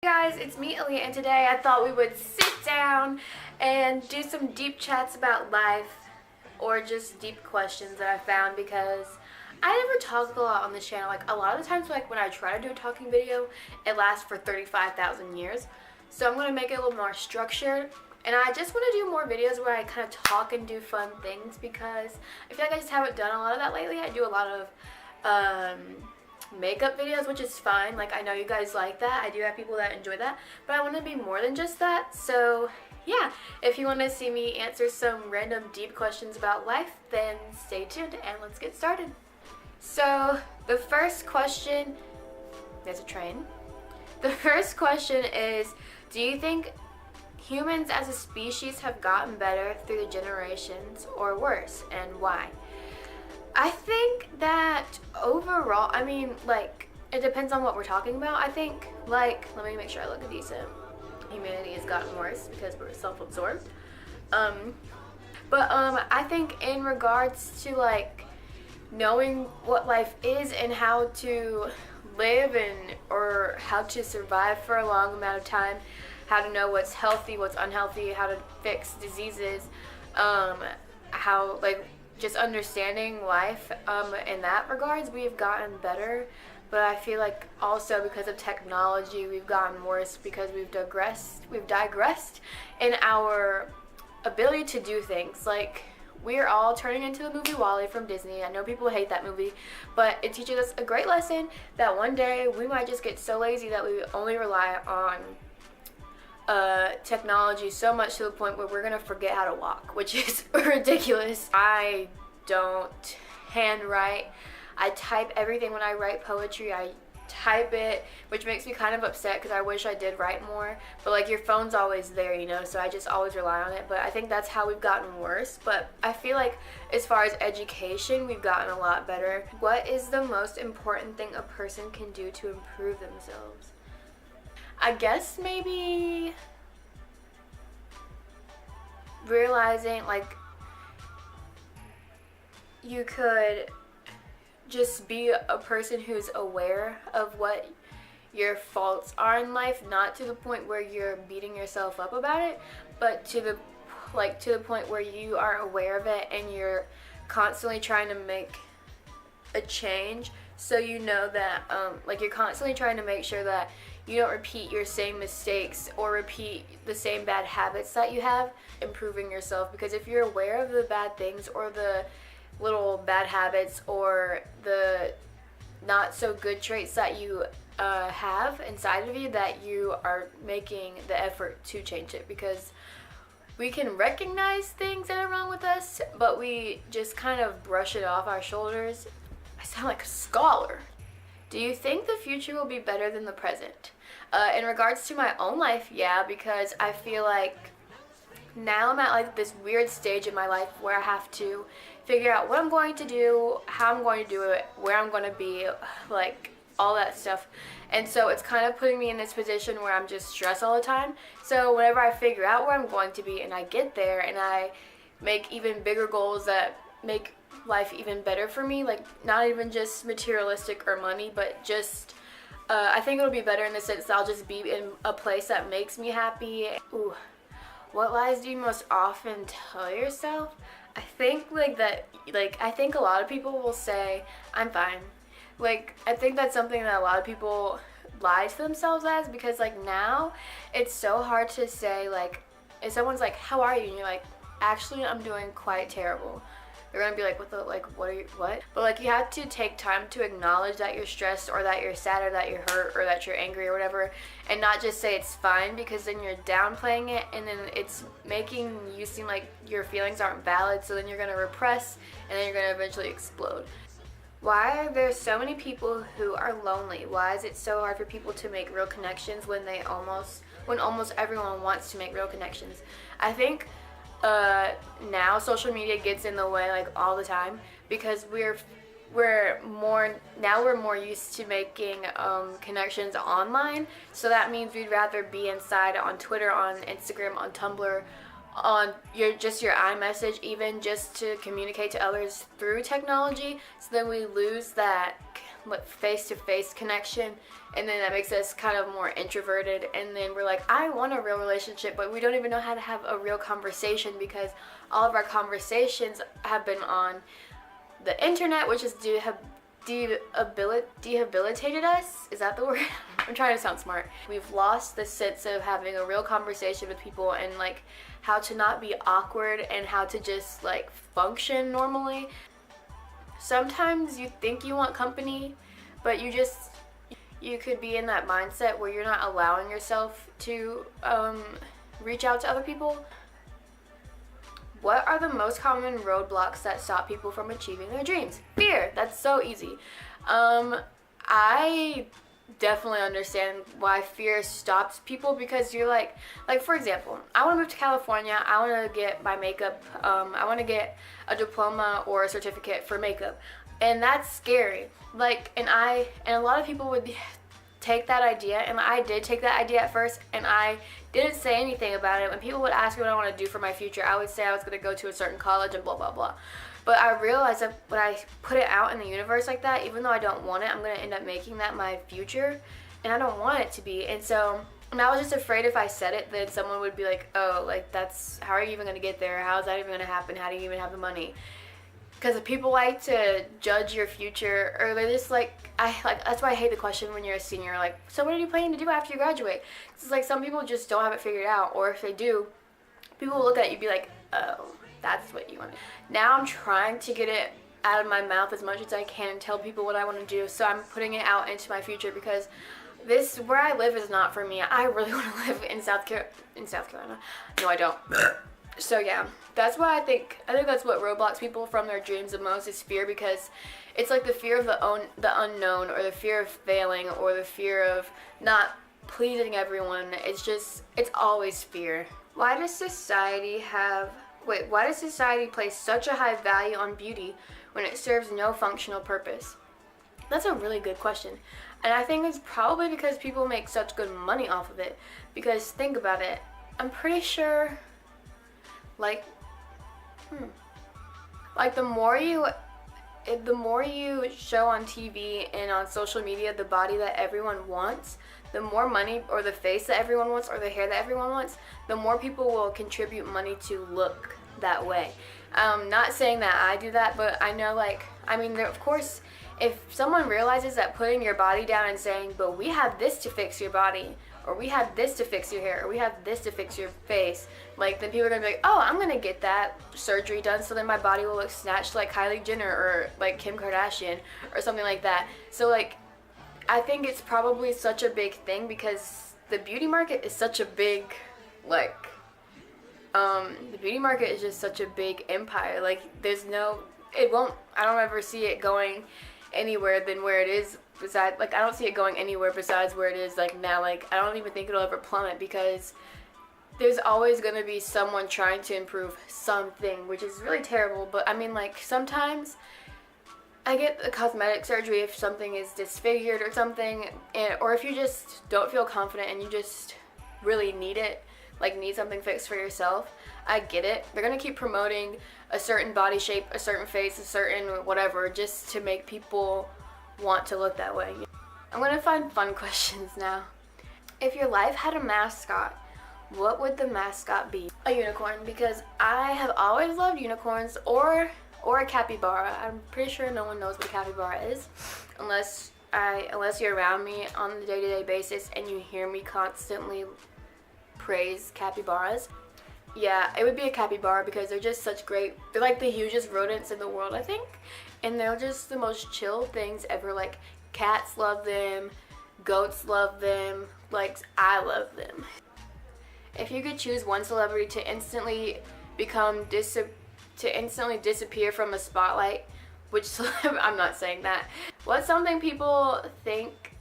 Hey guys, it's me Aliyah, and today I thought we would sit down and do some deep chats about life or just deep questions that I found, because I never talk a lot on this channel. Like, a lot of the times, like when I try to do a talking video, it lasts for 35,000 years. So I'm going to make it a little more structured, and I just want to do more videos where I kind of talk and do fun things, because I feel like I just haven't done a lot of that lately. I do a lot of makeup videos, which is fine. Like, I know you guys like that. I do have people that enjoy that, but I want to be more than just that. So yeah, if you want to see me answer some random deep questions about life, then stay tuned and let's get started. So the first question, there's a train. The first question is, do you think humans as a species have gotten better through the generations or worse, and why? I think that overall, I mean, like, it depends on what we're talking about. I think, like, let me make sure I look decent. Humanity has gotten worse because we're self-absorbed. I think in regards to, like, knowing what life is and how to live or how to survive for a long amount of time, how to know what's healthy, what's unhealthy, how to fix diseases, how, like, just understanding life in that regards, we've gotten better. But I feel like also because of technology, we've gotten worse because we've digressed in our ability to do things. Like, we're all turning into the movie WALL-E from Disney. I know people hate that movie, but it teaches us a great lesson that one day we might just get so lazy that we only rely on technology so much to the point where we're gonna forget how to walk, which is ridiculous. I don't handwrite. I type everything. When I write poetry, I type it, which makes me kind of upset because I wish I did write more. But, like, your phone's always there, you know, so I just always rely on it. But I think that's how we've gotten worse. But I feel like as far as education, we've gotten a lot better. What is the most important thing a person can do to improve themselves? I guess maybe realizing, like, you could just be a person who's aware of what your faults are in life, not to the point where you're beating yourself up about it, but to the point where you are aware of it and you're constantly trying to make a change. So you know that like, you're constantly trying to make sure that you don't repeat your same mistakes or repeat the same bad habits that you have, improving yourself. Because if you're aware of the bad things or the little bad habits or the not so good traits that you have inside of you, that you are making the effort to change it. Because we can recognize things that are wrong with us, but we just kind of brush it off our shoulders. I sound like a scholar. Do you think the future will be better than the present? In regards to my own life, yeah, because I feel like now I'm at, like, this weird stage in my life where I have to figure out what I'm going to do, how I'm going to do it, where I'm going to be, like, all that stuff. And so it's kind of putting me in this position where I'm just stressed all the time. So whenever I figure out where I'm going to be and I get there and I make even bigger goals that make life even better for me, like, not even just materialistic or money, but just I think it'll be better in the sense that I'll just be in a place that makes me happy. Ooh, what lies do you most often tell yourself? I think, I think a lot of people will say, I'm fine. Like, I think that's something that a lot of people lie to themselves as, because, like, now it's so hard to say, like, if someone's like, how are you? And you're like, actually, I'm doing quite terrible. They're gonna be like, what? But, like, you have to take time to acknowledge that you're stressed or that you're sad or that you're hurt or that you're angry or whatever, and not just say it's fine, because then you're downplaying it and then it's making you seem like your feelings aren't valid, so then you're gonna repress and then you're gonna eventually explode. Why are there so many people who are lonely? Why is it so hard for people to make real connections when almost everyone wants to make real connections? I think now social media gets in the way, like, all the time, because we're more used to making connections online. So that means we'd rather be inside on Twitter, on Instagram, on Tumblr, on your iMessage, even just to communicate to others through technology. So then we lose that face-to-face connection, and then that makes us kind of more introverted, and then we're like, I want a real relationship, but we don't even know how to have a real conversation because all of our conversations have been on the internet, which has debilitated us. Is that the word? I'm trying to sound smart. We've lost the sense of having a real conversation with people, and like how to not be awkward and how to just like function normally. Sometimes you think you want company, but you could be in that mindset where you're not allowing yourself to reach out to other people. What are the most common roadblocks that stop people from achieving their dreams? Fear. That's so easy. I definitely understand why fear stops people, because you're like for example, I want to move to California. I want to get my makeup. I want to get a diploma or a certificate for makeup, and that's scary. Like, and a lot of people would take that idea, and I did take that idea at first, and I didn't say anything about it. When people would ask me what I want to do for my future, I would say I was going to go to a certain college and blah blah blah. But I realized that when I put it out in the universe like that, even though I don't want it, I'm going to end up making that my future, and I don't want it to be. And so, and I was just afraid if I said it, then someone would be like, oh, like that's, how are you even going to get there? How is that even going to happen? How do you even have the money? Because people like to judge your future, or they're just that's why I hate the question when you're a senior, like, so what are you planning to do after you graduate? It's like some people just don't have it figured out, or if they do, people will look at you and be like, oh, that's what you want. Now I'm trying to get it out of my mouth as much as I can and tell people what I want to do, so I'm putting it out into my future, because this, where I live, is not for me. I really want to live in South Carolina. No, I don't. So yeah, that's why I think that's what roadblocks people from their dreams the most, is fear, because it's like the fear of the unknown, or the fear of failing, or the fear of not pleasing everyone. It's always fear. Why does society place such a high value on beauty when it serves no functional purpose? That's a really good question. And I think it's probably because people make such good money off of it. Because think about it, I'm pretty sure like the more you show on TV and on social media the body that everyone wants, the more money, or the face that everyone wants, or the hair that everyone wants, the more people will contribute money to look that way. Not saying that I do that, but I know, of course, if someone realizes that putting your body down and saying, but we have this to fix your body, or we have this to fix your hair, or we have this to fix your face, then people are gonna be like, oh, I'm gonna get that surgery done so then my body will look snatched like Kylie Jenner, or like Kim Kardashian, or something like that. So I think it's probably such a big thing, because the beauty market is such a big, the beauty market is just such a big empire. I don't ever see it going anywhere than where it is. Besides, I don't see it going anywhere besides where it is now. I don't even think it'll ever plummet, because there's always going to be someone trying to improve something, which is really terrible. But sometimes I get a cosmetic surgery if something is disfigured or something, or if you just don't feel confident and you just really need it, need something fixed for yourself. I get it. They're going to keep promoting a certain body shape, a certain face, a certain whatever, just to make people want to look that way. I'm going to find fun questions now. If your life had a mascot, what would the mascot be? A unicorn, because I have always loved unicorns, or a capybara. I'm pretty sure no one knows what a capybara is, unless you're around me on a day-to-day basis and you hear me constantly praise capybaras. Yeah, it would be a capybara, because they're just they're like the hugest rodents in the world, I think. And they're just the most chill things ever. Cats love them, goats love them, I love them. If you could choose one celebrity to instantly disappear from a spotlight, I'm not saying that. What's something that people think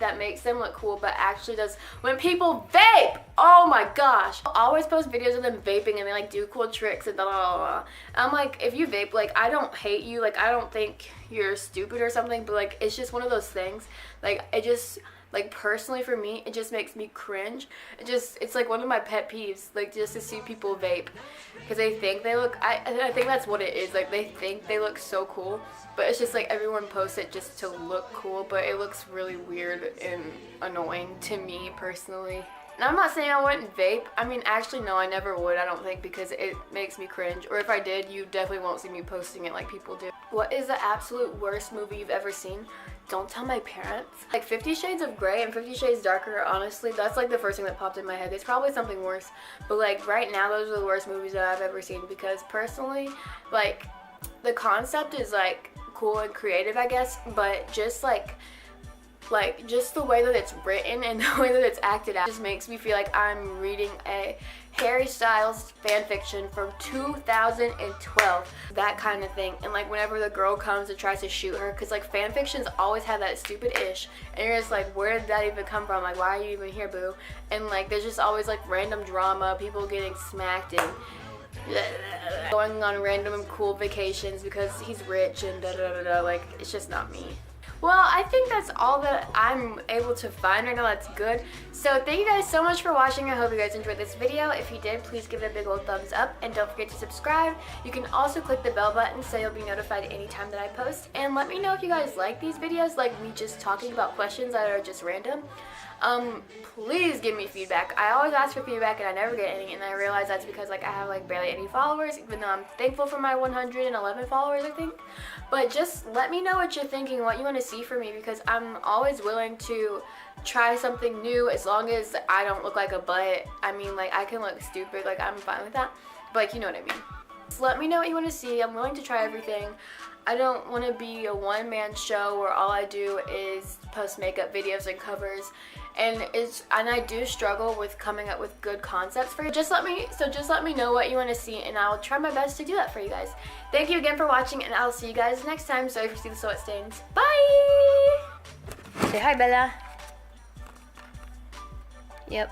that makes them look cool but actually does? When people vape! Oh my gosh! I always post videos of them vaping and they do cool tricks and blah blah blah. I'm if you vape, I don't hate you, I don't think you're stupid or something, but it's just one of those things. Like, personally for me, it just makes me cringe. It's like one of my pet peeves, like, just to see people vape, because they think they look, I think that's what it is, like, they think they look so cool, but it's just like everyone posts it just to look cool, but it looks really weird and annoying to me personally. And I'm not saying I wouldn't vape. I mean, actually, no, I never would, I don't think, because it makes me cringe. Or if I did, you definitely won't see me posting it like people do. What is the absolute worst movie you've ever seen? Don't tell my parents. Like 50 Shades of Grey and 50 Shades Darker, honestly, that's like the first thing that popped in my head. There's probably something worse. But like right now, those are the worst movies that I've ever seen, because personally, like, the concept is like cool and creative, I guess, but just just the way that it's written and the way that it's acted out just makes me feel like I'm reading a Harry Styles fan fiction from 2012, that kind of thing. And like whenever the girl comes and tries to shoot her, because like fan fictions always have that stupid ish, and you're just like, where did that even come from? Like, why are you even here, boo? And like there's just always like random drama, people getting smacked and going on random and cool vacations because he's rich and da da da da. Like, it's just not me. Well, I think that's all that I'm able to find right now. That's good. So thank you guys so much for watching. I hope you guys enjoyed this video. If you did, please give it a big old thumbs up, and don't forget to subscribe. You can also click the bell button so you'll be notified anytime that I post. And let me know if you guys like these videos, like me just talking about questions that are just random. Please give me feedback. I always ask for feedback and I never get any, and I realize that's because like I have like barely any followers, even though I'm thankful for my 111 followers, I think. But just let me know what you're thinking, what you want to see from me, because I'm always willing to try something new as long as I don't look like a butt. I mean, like, I can look stupid, like, I'm fine with that, but like, you know what I mean. Just let me know what you want to see. I'm willing to try everything. I don't want to be a one-man show where all I do is post makeup videos and covers, and I do struggle with coming up with good concepts for you. Just let me know what you want to see, and I'll try my best to do that for you guys. Thank you again for watching, and I'll see you guys next time. Sorry if you see the sweat stains. Bye. Say hi, Bella. Yep.